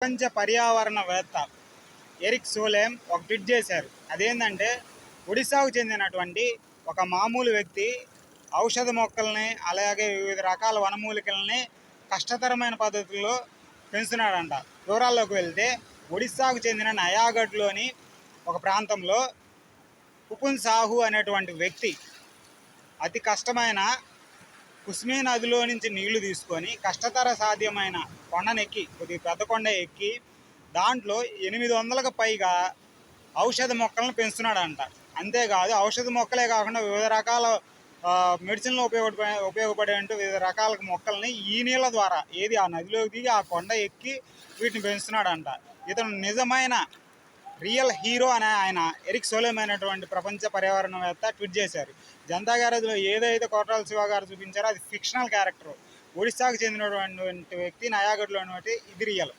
ప్రపంచ పర్యావరణవేత్త ఎరిక్ సోలెమ్ ఒక ట్వీట్ చేశారు. అదేంటంటే ఒడిశాకు చెందినటువంటి ఒక మామూలు వ్యక్తి ఔషధ మొక్కల్ని అలాగే వివిధ రకాల వనమూలికల్ని కష్టతరమైన పద్ధతుల్లో పెంచుతున్నాడంట. వివరాల్లోకి వెళ్తే ఒడిశాకు చెందిన నయాగఢ్లోని ఒక ప్రాంతంలో కుపున్ సాహు అనేటువంటి వ్యక్తి అతి కష్టమైన కుస్మీ నదిలో నుంచి నీళ్లు తీసుకొని కష్టతర సాధ్యమైన కొండనెక్కి కొద్దిగా పెద్ద కొండ ఎక్కి దాంట్లో 800కు పైగా ఔషధ మొక్కలను పెంచుతున్నాడంట. అంతేకాదు ఔషధ మొక్కలే కాకుండా వివిధ రకాల మెడిసిన్లో ఉపయోగపడే వివిధ రకాల మొక్కల్ని ఈ నీళ్ళ ద్వారా ఆ నదిలోకి దిగి ఆ కొండ ఎక్కి వీటిని పెంచుతున్నాడంట. ఇతను నిజమైన రియల్ హీరో అని ఆయన ఎరిక్ సోలెమ్ అయినటువంటి ప్రపంచ పర్యావరణవేత్త ట్వీట్ చేశారు. జనతా గ్యారేజ్లో ఏదైతే కోట్రాల శివ గారు చూపించారో అది ఫిక్షనల్ క్యారెక్టర్. ఒడిశాకు చెందినటువంటి వ్యక్తి నయాగఢ్లో ఉన్నటువంటి ఇది రియల్.